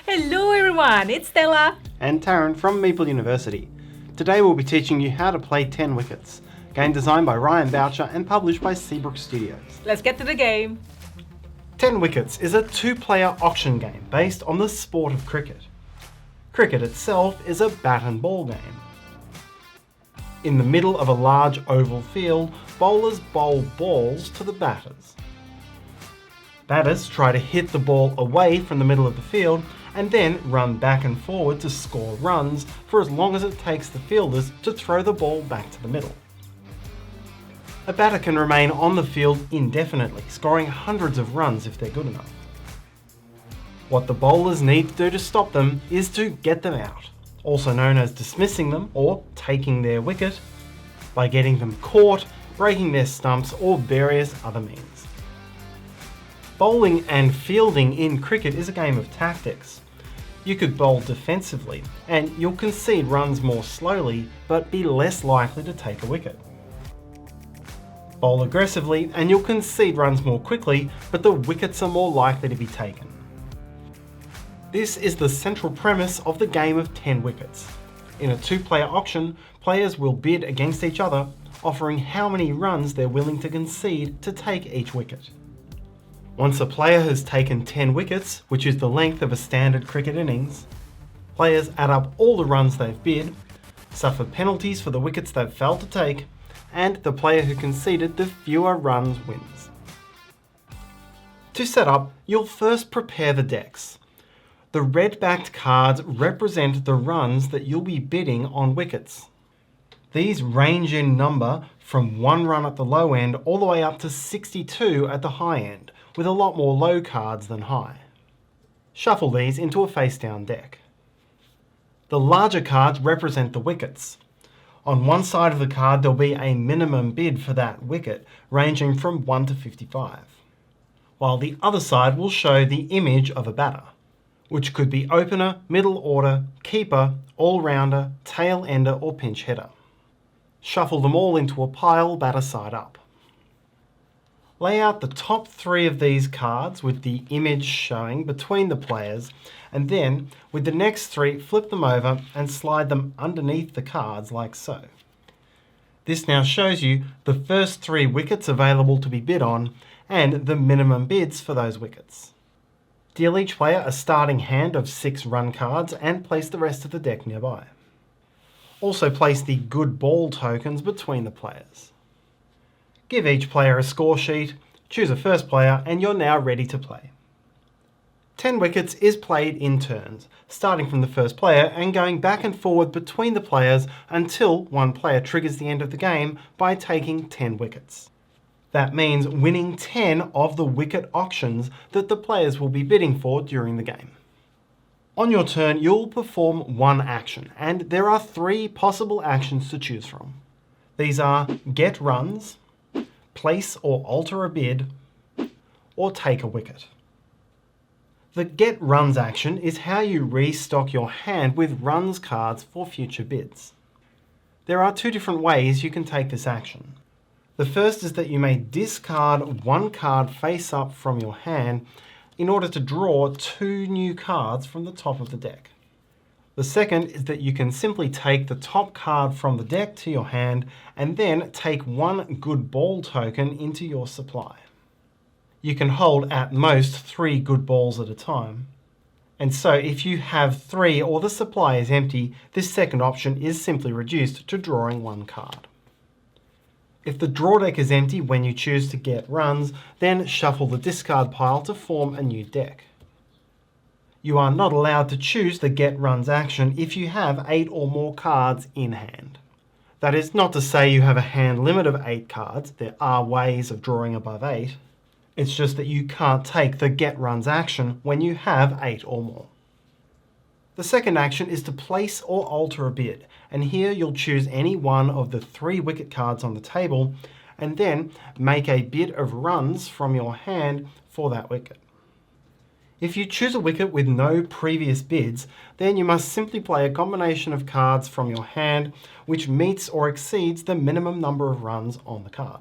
Hello everyone, it's Stella and Tarrant from Meeple University. Today we'll be teaching you how to play 10 Wickets, game designed by Ryan Boucher and published by Seabrook Studios. Let's get to the game. 10 Wickets is a two-player auction game based on the sport of cricket. Cricket itself is a bat and ball game. In the middle of a large oval field, bowlers bowl balls to the batters. Batters try to hit the ball away from the middle of the field and then run back and forward to score runs for as long as it takes the fielders to throw the ball back to the middle. A batter can remain on the field indefinitely, scoring hundreds of runs if they're good enough. What the bowlers need to do to stop them is to get them out, also known as dismissing them or taking their wicket, by getting them caught, breaking their stumps or various other means. Bowling and fielding in cricket is a game of tactics. You could bowl defensively and you'll concede runs more slowly but be less likely to take a wicket. Bowl aggressively and you'll concede runs more quickly but the wickets are more likely to be taken. This is the central premise of the game of 10 Wickets. In a two-player auction, players will bid against each other, offering how many runs they're willing to concede to take each wicket. Once a player has taken 10 wickets, which is the length of a standard cricket innings, players add up all the runs they've bid, suffer penalties for the wickets they've failed to take, and the player who conceded the fewer runs wins. To set up, you'll first prepare the decks. The red-backed cards represent the runs that you'll be bidding on wickets. These range in number from 1 run at the low end all the way up to 62 at the high end, with a lot more low cards than high. Shuffle these into a face-down deck. The larger cards represent the wickets. On one side of the card there'll be a minimum bid for that wicket, ranging from 1 to 55, while the other side will show the image of a batter, which could be opener, middle order, keeper, all-rounder, tail ender or pinch hitter. Shuffle them all into a pile batter side up. Lay out the top 3 of these cards with the image showing between the players, and then with the next 3 flip them over and slide them underneath the cards like so. This now shows you the first 3 wickets available to be bid on and the minimum bids for those wickets. Deal each player a starting hand of 6 run cards and place the rest of the deck nearby. Also place the good ball tokens between the players. Give each player a score sheet, choose a first player, and you're now ready to play. 10 Wickets is played in turns, starting from the first player and going back and forward between the players until one player triggers the end of the game by taking 10 wickets. That means winning 10 of the wicket auctions that the players will be bidding for during the game. On your turn, you'll perform one action, and there are 3 possible actions to choose from. These are get runs, place or alter a bid, or take a wicket. The get runs action is how you restock your hand with runs cards for future bids. There are 2 different ways you can take this action. The first is that you may discard 1 card face up from your hand in order to draw 2 new cards from the top of the deck. The second is that you can simply take the top card from the deck to your hand and then take 1 good ball token into your supply. You can hold at most 3 good balls at a time. And so if you have 3 or the supply is empty, this second option is simply reduced to drawing 1 card. If the draw deck is empty when you choose to get runs, then shuffle the discard pile to form a new deck. You are not allowed to choose the get runs action if you have 8 or more cards in hand. That is not to say you have a hand limit of 8 cards, there are ways of drawing above 8. It's just that you can't take the get runs action when you have 8 or more. The second action is to place or alter a bid, and here you'll choose any one of the 3 wicket cards on the table and then make a bid of runs from your hand for that wicket. If you choose a wicket with no previous bids, then you must simply play a combination of cards from your hand which meets or exceeds the minimum number of runs on the card.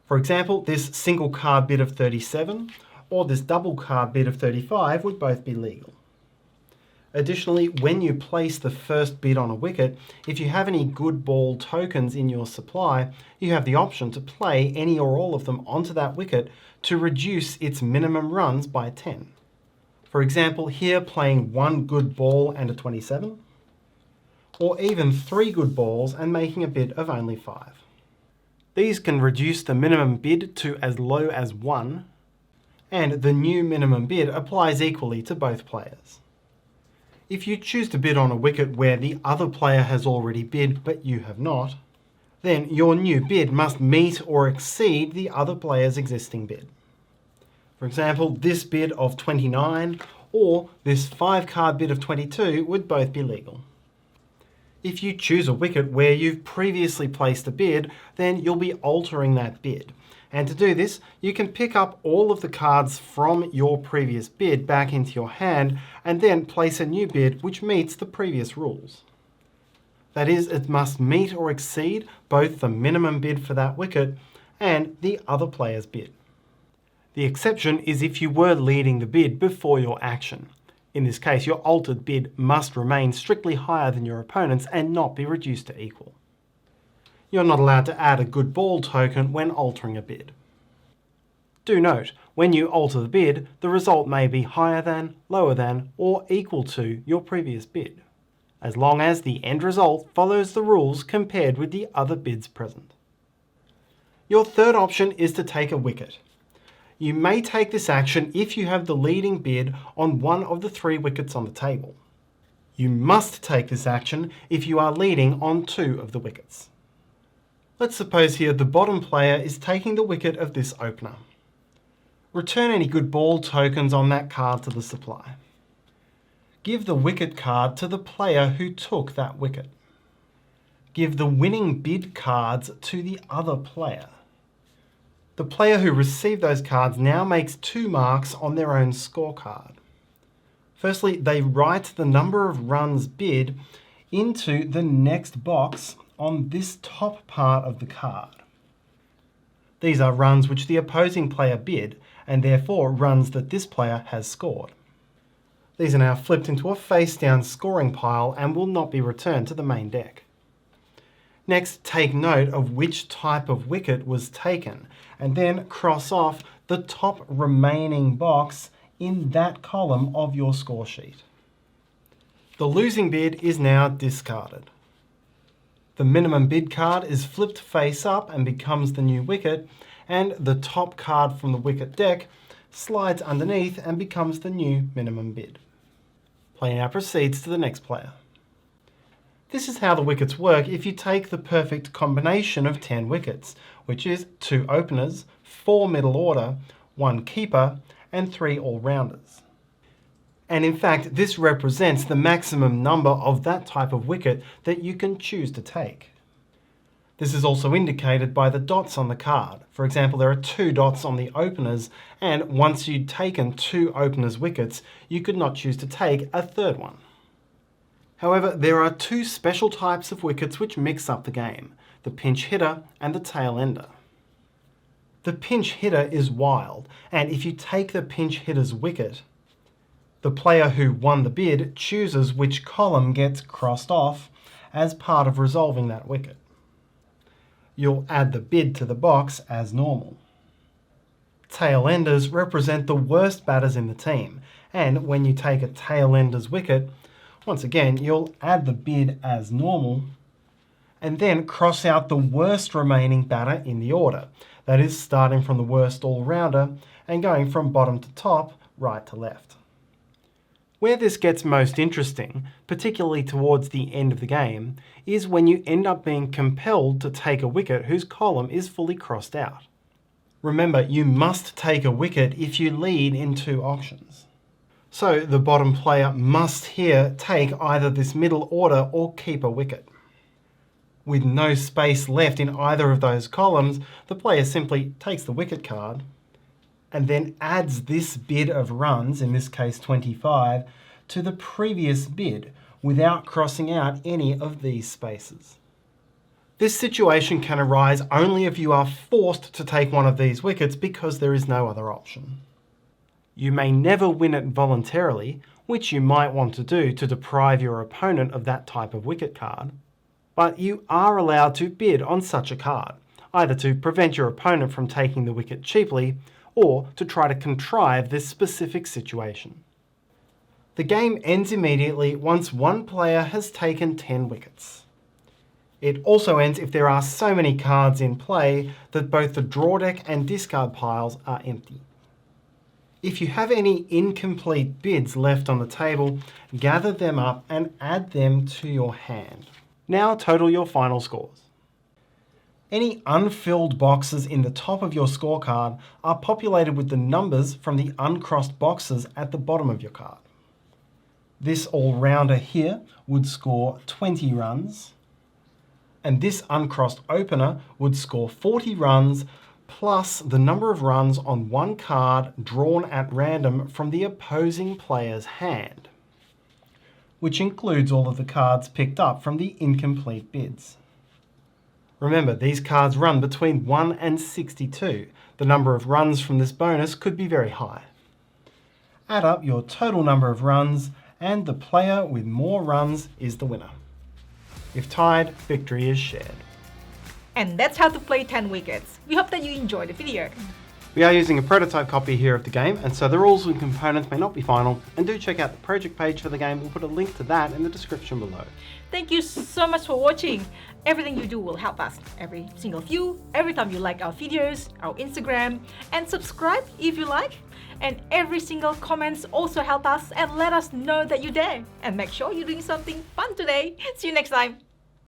For example, this single card bid of 37 or this double card bid of 35 would both be legal. Additionally, when you place the first bid on a wicket, if you have any good ball tokens in your supply, you have the option to play any or all of them onto that wicket to reduce its minimum runs by 10. For example, here playing 1 good ball and a 27, or even 3 good balls and making a bid of only 5. These can reduce the minimum bid to as low as 1, and the new minimum bid applies equally to both players. If you choose to bid on a wicket where the other player has already bid but you have not, then your new bid must meet or exceed the other player's existing bid. For example, this bid of 29 or this 5-card bid of 22 would both be legal. If you choose a wicket where you've previously placed a bid, then you'll be altering that bid. And to do this, you can pick up all of the cards from your previous bid back into your hand and then place a new bid which meets the previous rules. That is, it must meet or exceed both the minimum bid for that wicket and the other player's bid. The exception is if you were leading the bid before your action. In this case, your altered bid must remain strictly higher than your opponent's and not be reduced to equal. You're not allowed to add a good ball token when altering a bid. Do note, when you alter the bid, the result may be higher than, lower than, or equal to your previous bid, as long as the end result follows the rules compared with the other bids present. Your third option is to take a wicket. You may take this action if you have the leading bid on one of the 3 wickets on the table. You must take this action if you are leading on 2 of the wickets. Let's suppose here the bottom player is taking the wicket of this opener. Return any good ball tokens on that card to the supply. Give the wicket card to the player who took that wicket. Give the winning bid cards to the other player. The player who received those cards now makes 2 marks on their own scorecard. Firstly, they write the number of runs bid into the next box on this top part of the card. These are runs which the opposing player bid, and therefore runs that this player has scored. These are now flipped into a face-down scoring pile and will not be returned to the main deck. Next, take note of which type of wicket was taken, and then cross off the top remaining box in that column of your score sheet. The losing bid is now discarded. The minimum bid card is flipped face up and becomes the new wicket, and the top card from the wicket deck slides underneath and becomes the new minimum bid. Play now proceeds to the next player. This is how the wickets work if you take the perfect combination of 10 wickets, which is 2 openers, 4 middle order, 1 keeper, and 3 all-rounders. And in fact, this represents the maximum number of that type of wicket that you can choose to take. This is also indicated by the dots on the card. For example, there are 2 dots on the openers, and once you'd taken 2 openers' wickets, you could not choose to take a third one. However, there are 2 special types of wickets which mix up the game, the pinch hitter and the tail ender. The pinch hitter is wild, and if you take the pinch hitter's wicket, the player who won the bid chooses which column gets crossed off as part of resolving that wicket. You'll add the bid to the box as normal. Tail enders represent the worst batters in the team, and when you take a tail ender's wicket, once again you'll add the bid as normal, and then cross out the worst remaining batter in the order. That is, starting from the worst all-rounder and going from bottom to top, right to left. Where this gets most interesting, particularly towards the end of the game, is when you end up being compelled to take a wicket whose column is fully crossed out. Remember, you must take a wicket if you lead in 2 auctions. So the bottom player must here take either this middle order or keep a wicket. With no space left in either of those columns, the player simply takes the wicket card and then adds this bid of runs, in this case 25, to the previous bid without crossing out any of these spaces. This situation can arise only if you are forced to take one of these wickets because there is no other option. You may never win it voluntarily, which you might want to do to deprive your opponent of that type of wicket card. But you are allowed to bid on such a card, either to prevent your opponent from taking the wicket cheaply, or to try to contrive this specific situation. The game ends immediately once one player has taken 10 wickets. It also ends if there are so many cards in play that both the draw deck and discard piles are empty. If you have any incomplete bids left on the table, gather them up and add them to your hand. Now total your final scores. Any unfilled boxes in the top of your scorecard are populated with the numbers from the uncrossed boxes at the bottom of your card. This all-rounder here would score 20 runs, and this uncrossed opener would score 40 runs plus the number of runs on one card drawn at random from the opposing player's hand, which includes all of the cards picked up from the incomplete bids. Remember, these cards run between 1 and 62. The number of runs from this bonus could be very high. Add up your total number of runs, and the player with more runs is the winner. If tied, victory is shared. And that's how to play 10 wickets. We hope that you enjoyed the video. We are using a prototype copy here of the game, and so the rules and components may not be final, and do check out the project page for the game. We'll put a link to that in the description below. Thank you so much for watching. Everything you do will help us. Every single view, every time you like our videos, our Instagram, and subscribe if you like. And every single comments also help us and let us know that you're there. And make sure you're doing something fun today. See you next time.